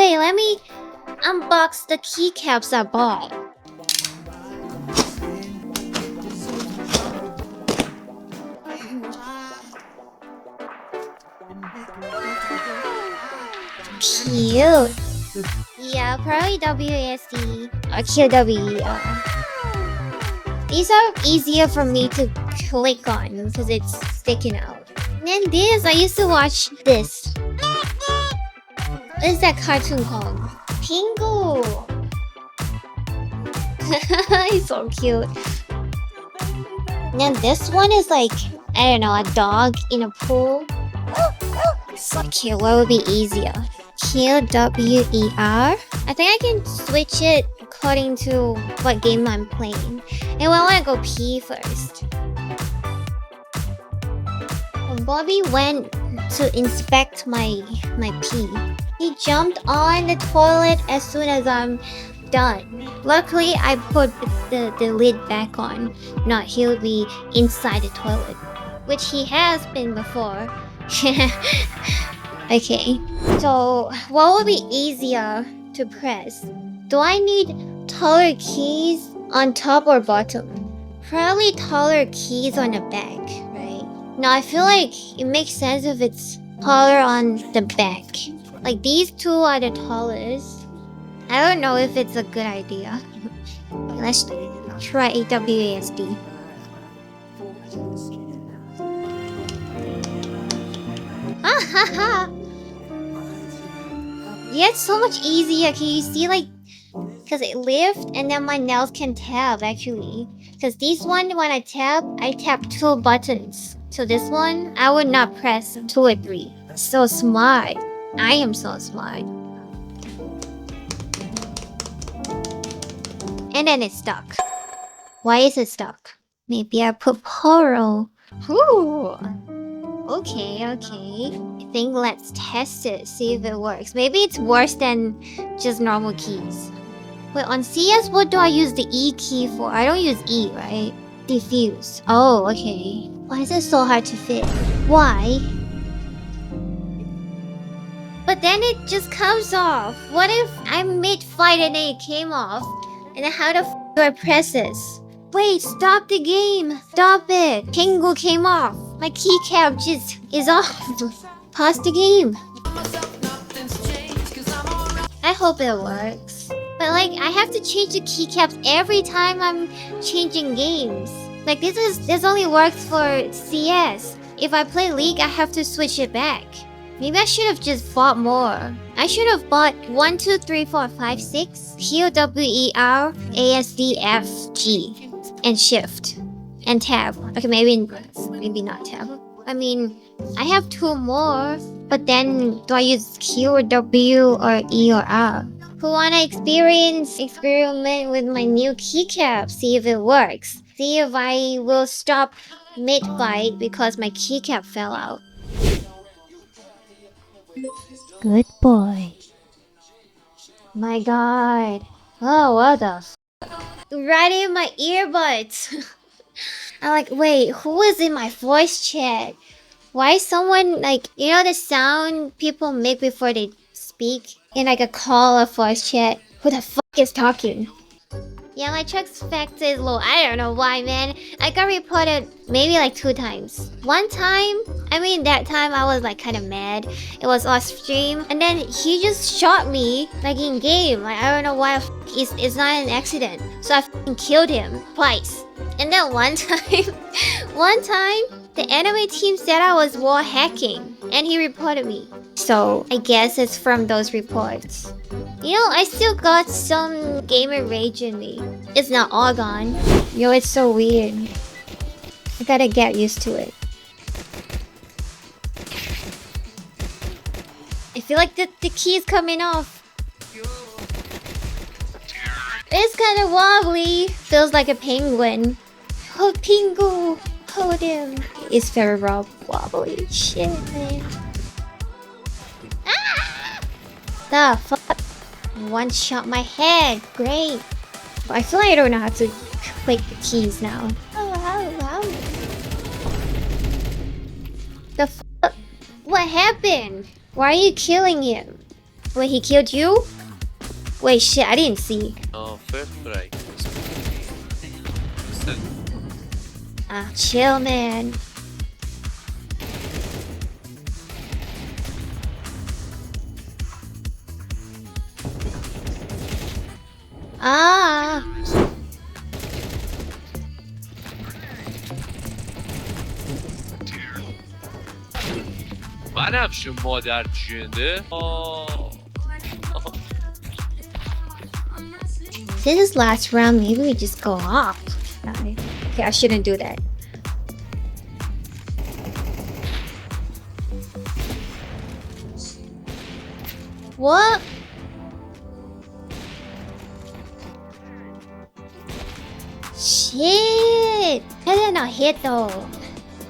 wait, let me unbox the keycaps I bought. Cute. Yeah, probably WASD or QWER. These are easier for me to click on because it's sticking out. And then this, I used to watch this. What is that cartoon called? Pingu! He's so cute. And then this one is like, I don't know, a dog in a pool. So cute. What would be easier? QWER? I think I can switch it according to what game I'm playing. And I want to go pee first. Bobby went to inspect my pee. He jumped on the toilet as soon as I'm done. Luckily, I put the lid back on. Not he'll be inside the toilet, which he has been before. Okay, so what would be easier to press? Do I need taller keys on top or bottom? Probably taller keys on the back, right? Now I feel like it makes sense if it's taller on the back. Like these two are the tallest. I don't know if it's a good idea. Let's try WASD. Yeah, it's so much easier. Can you see, like, because it lifts and then my nails can tap actually. Because this one, when I tap 2 buttons. So this one, I would not press 2 or 3. So smart. I am so smart. And then it's stuck. Why is it stuck? Maybe I put Poro. Ooh. Okay. I think let's test it, see if it works. Maybe it's worse than just normal keys. Wait, on CS, what do I use the E key for? I don't use E, right? Diffuse. Oh, okay. Why is it so hard to fit? Why? But then it just comes off. What if I'm mid-fight and then it came off? And then how the f do I press this? Wait, stop the game. Stop it. Pingu came off. My keycap just is off. Pause the game. I hope it works. But like, I have to change the keycaps every time I'm changing games. Like this only works for CS. If I play League, I have to switch it back. Maybe I should have just bought more. I should have bought 1, 2, 3, 4, 5, 6. QWER, ASDFG. And shift. And tab. Okay, maybe not tab. I mean, I have 2 more. But then, do I use Q or W or E or R? Who wanna experiment with my new keycap? See if it works. See if I will stop mid-fight because my keycap fell out. Good boy. My god. Oh, what the f? Right in my earbuds. I'm like, wait, who is in my voice chat? Why is someone like, you know the sound people make before they speak? In like a call or voice chat? Who the fuck is talking? Yeah, my trust factor is low. I don't know why, man. I got reported maybe like 2 times. One time, that time I was like kind of mad. It was off stream. And then he just shot me like in game. Like, I don't know why. It's not an accident. So I killed him twice. And then one time, the enemy team said I was wall hacking. And he reported me. So I guess it's from those reports. You know, I still got some gamer rage in me. It's not all gone. Yo, it's so weird. I gotta get used to it. I feel like the key is coming off. It's kind of wobbly. Feels like a penguin. Oh, Pingu. Hold him. It's very wobbly. Shit, man. Ah! The fuck? One shot my head. Great. I feel like I don't know how to click the keys now. Oh. The fuck? What happened? Why are you killing him? Wait, he killed you? Wait, shit, I didn't see. No, first try. Ah, chill, man. Ah. بنفش مادر جنده. This is last round. Maybe we just go off. Okay, I shouldn't do that. What? Shit! I did not hit though.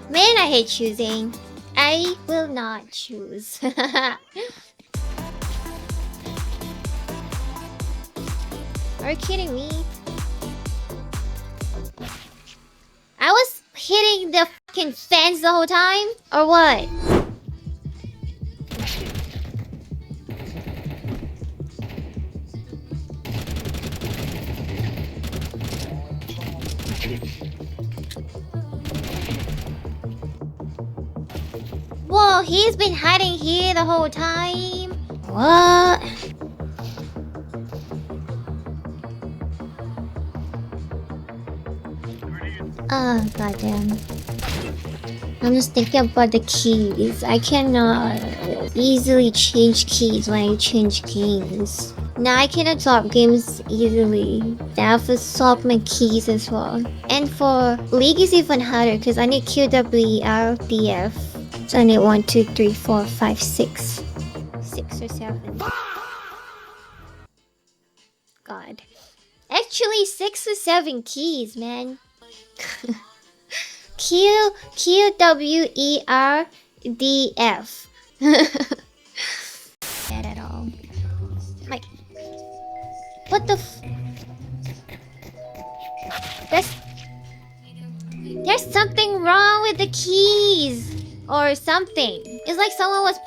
Man, I hate choosing. I will not choose. Are you kidding me? I was hitting the fucking fence the whole time? Or what? Whoa, he's been hiding here the whole time? What? Oh, goddamn. I'm just thinking about the keys. I cannot easily change keys when I change games. Now I cannot swap games easily. I have to swap my keys as well. And for League is even harder because I need QWERDF. So I need 1, 2, 3, 4, 5, 6. 6 or 7. God. Actually, 6 or 7 keys, man. QWERDF. Bad at all. My. What the There's something wrong with the keys. Or something. It's like someone was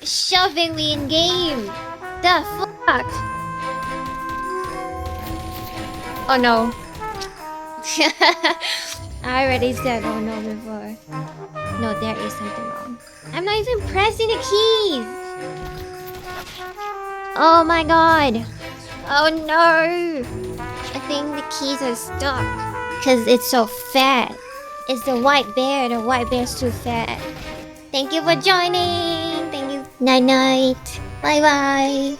shoving me in game. The fuck? Oh no. I already said oh no before. No, there is something wrong. I'm not even pressing the keys. Oh my god. Oh no. I think the keys are stuck. Because it's so fat. It's the white bear. The white bear's too fat. Thank you for joining. Thank you. Night night. Bye bye.